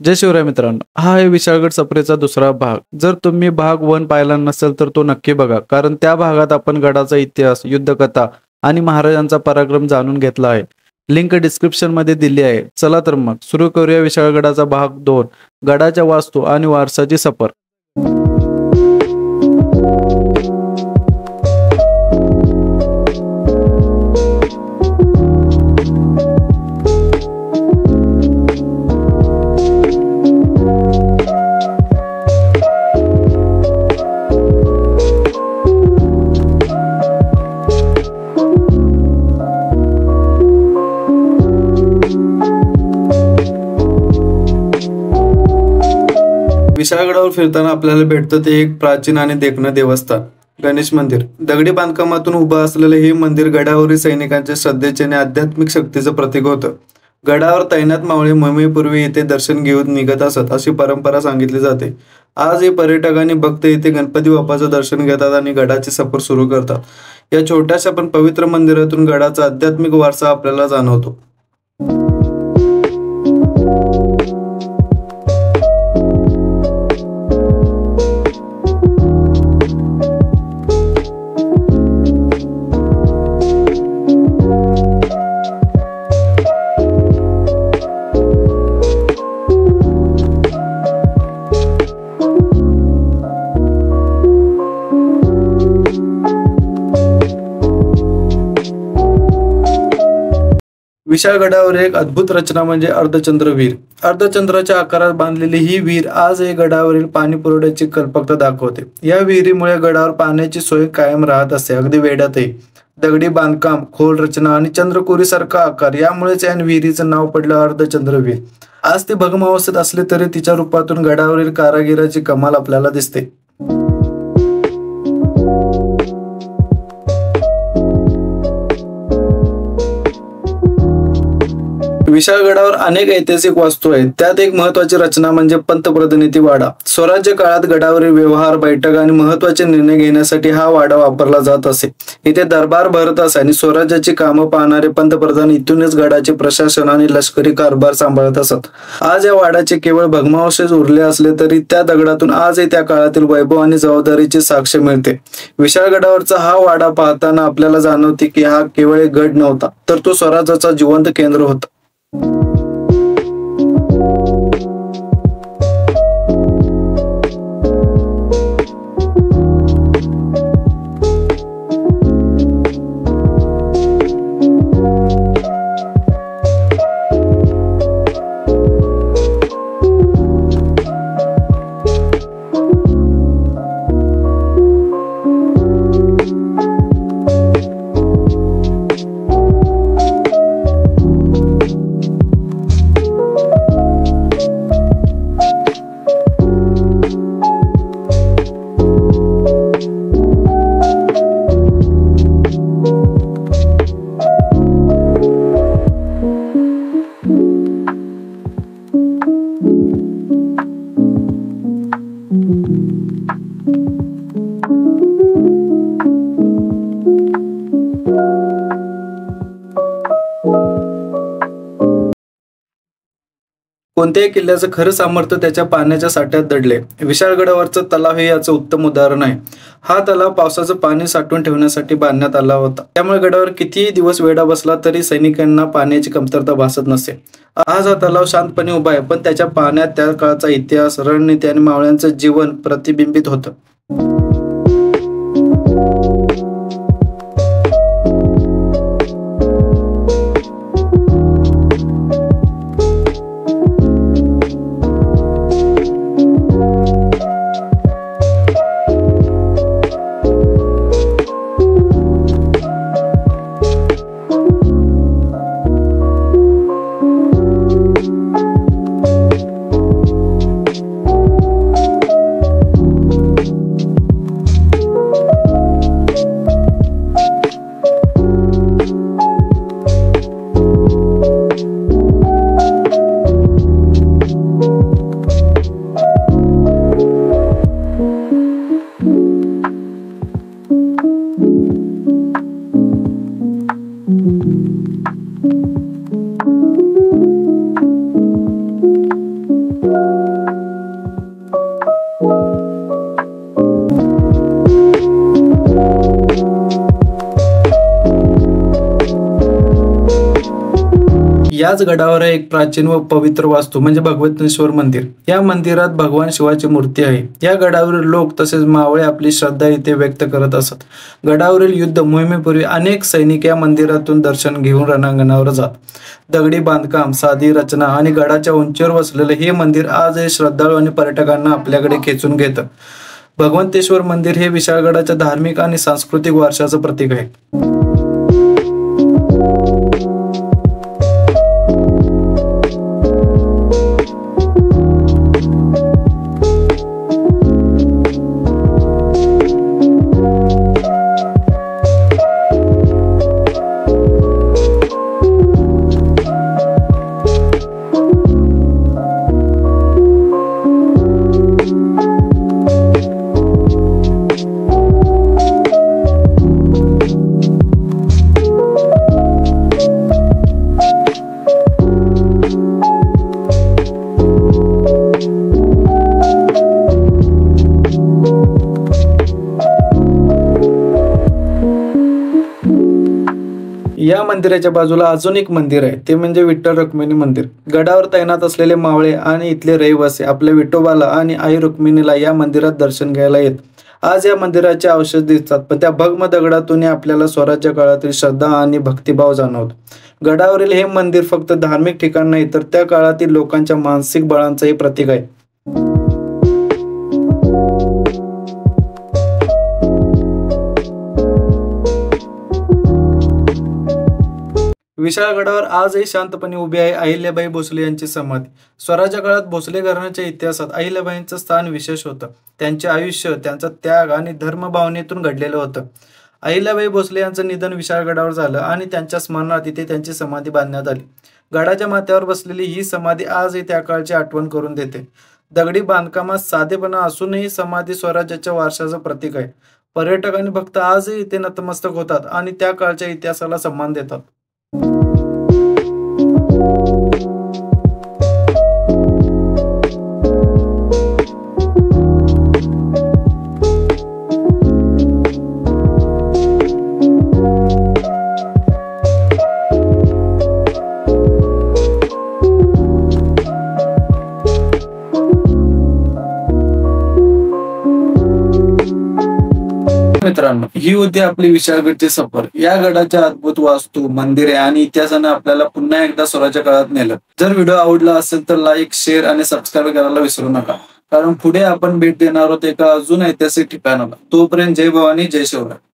जय शिवराय मित्रांनो, हा आहे विशाळगड सफरेचा दुसरा भाग. जर तुम्ही भाग 1 पाहिला नसेल तर तो नक्की बघा, कारण त्या भागात आपण गडाचा इतिहास, युद्धकथा आणि महाराजांचा पराक्रम जाणून घेतला आहे. लिंक डिस्क्रिप्शन मध्ये दिली आहे. चला तर मग सुरू करूया विशाळगडाचा भाग 2, गडाच्या वास्तू आणि वारसाची सफर. विशाळगडावर फिरताना आपल्याला भेटतं ते एक प्राचीन आणि देखणं देवस्थान, गणेश मंदिर. दगडी बांधकामातून उभं असलेलं हे मंदिर गडावरील सैनिकांच्या श्रद्धेचे आणि आध्यात्मिक शक्तीचं प्रतीक होतं. गडावर तैनात मावळे मोहिमेपूर्वी इथे दर्शन घेऊन निघत असत अशी परंपरा सांगितली जाते. आज हे पर्यटक आणि भक्त इथे गणपती बाप्पाचं दर्शन घेतात आणि गडाची सफर सुरू करतात. या छोट्याशा पण पवित्र मंदिरातून गडाचा आध्यात्मिक वारसा आपल्याला जाणवतो. विशाळगडावर एक अद्भुत रचना म्हणजे अर्धचंद्र विहीर. अर्धचंद्राच्या आकारात बांधलेली ही विहीर आज हे गडावरील पाणी पुरवठ्याची कल्पकता दाखवते. या विहिरीमुळे गडावर पाण्याची सोय कायम राहत असते, अगदी वेड्यातही. दगडी बांधकाम, खोल रचना आणि चंद्रकोरी सारखा आकार यामुळेच या विहिरीचं नाव पडलं अर्धचंद्र विहीर. आज ती भग्नावस्थेत असली तरी तिच्या रूपातून गडावरील कारागिराची कमाल आपल्याला दिसते. विशाळगडावर अनेक ऐतिहासिक वास्तू आहेत. त्यात एक महत्वाची रचना म्हणजे पंतप्रतिनिधी वाडा. स्वराज्य काळात गडावरील व्यवहार, बैठक आणि महत्वाचे निर्णय घेण्यासाठी हा वाडा वापरला जात असे. इथे दरबार भरत असे आणि स्वराज्याची कामं पाहणारे पंतप्रधान इथूनच गडाचे प्रशासन आणि लष्करी कारभार सांभाळत असत. आज या वाड्याचे केवळ भग्नावशेष उरले असले तरी त्या दगडातून आजही त्या काळातील वैभव आणि जबाबदारीची साक्ष मिळते. विशाळगडावरचा हा वाडा पाहताना आपल्याला जाणवते की हा केवळ एक गड नव्हता, तर तो स्वराज्याचा जिवंत केंद्र होता. कोणत्याही किल्ल्याचं खरं सामर्थ्य त्याच्या पाण्याच्या साठ्यात दडले. विशाळगडावरचं तलाव हे याचं उत्तम उदाहरण आहे. हा तलाव पावसाचं पाणी साठवून ठेवण्यासाठी बांधण्यात आला होता. त्यामुळे गडावर कितीही दिवस वेढा बसला तरी सैनिकांना पाण्याची कमतरता भासत नसे. आज हा तलाव शांतपणे उभा आहे, पण त्याच्या पाण्यात त्या काळचा इतिहास, रणनीती आणि मावळ्यांचं जीवन प्रतिबिंबित होतं. याच गडावर आहे एक प्राचीन व पवित्र वास्तू म्हणजे भगवंतेश्वर मंदिर. या मंदिरात भगवान शिवाची मूर्ती आहे. या गडावरील लोक तसेच मावळे आपली श्रद्धा इथे व्यक्त करत असत. गडावरील युद्ध मोहिमेपूर्वी अनेक सैनिक या मंदिरातून दर्शन घेऊन रणांगणावर जात. दगडी बांधकाम, साधी रचना आणि गडाच्या उंचीवर वसलेले हे मंदिर आजही श्रद्धाळू आणि पर्यटकांना आपल्याकडे खेचून घेतं. भगवंतेश्वर मंदिर हे विशाळगडाच्या धार्मिक आणि सांस्कृतिक वारशाचं प्रतीक आहे. या मंदिराच्या बाजूला अजून एक मंदिर आहे, ते म्हणजे विठ्ठल रुक्मिणी मंदिर. गडावर तैनात असलेले मावळे आणि इथले रहिवासी आपल्या विठोबाला आणि आई रुक्मिणीला या मंदिरात दर्शन घ्यायला येत. आज या मंदिराचे अवशेष दिसतात, पण त्या भग्न दगडातून आपल्याला स्वराज्य काळातील श्रद्धा आणि भक्तिभाव जाणवतो. गडावरील हे मंदिर फक्त धार्मिक ठिकाण नाही, तर त्या काळातील लोकांच्या मानसिक बळांचंही प्रतीक आहे. विशाळगडावर आजही शांतपणे उभी आहे अहिल्याबाई भोसले यांची समाधी. स्वराज्य काळात भोसले घराण्याच्या इतिहासात अहिल्याबाईंचं स्थान विशेष होतं. त्यांचे आयुष्य, त्यांचा त्याग आणि धर्मभावनेतून घडलेलं होतं. अहिल्याबाई भोसले यांचं निधन विशाळगडावर झालं आणि त्यांच्या स्मरणार्थ इथे त्यांची समाधी बांधण्यात आली. गडाच्या माथ्यावर बसलेली ही समाधी आजही त्या काळची आठवण करून देते. दगडी बांधकामात साधेपणा असूनही समाधी स्वराज्याच्या वारशाचं प्रतीक आहे. पर्यटक आणि भक्त आजही इथे नतमस्तक होतात आणि त्या काळच्या इतिहासाला सन्मान देतात. मित्रांनो, ही होती आपली विशाळगडची सफर. या गडाच्या अद्भुत वास्तू, मंदिरे आणि इतिहासाने आपल्याला पुन्हा एकदा स्वराज्य काळात नेलं. जर व्हिडिओ आवडला असेल तर लाईक, शेअर आणि सबस्क्राईब करायला विसरू नका, कारण पुढे आपण भेट देणार आहोत एका अजून ऐतिहासिक ठिकाणाला. तोपर्यंत जय भवानी, जय शिवराय.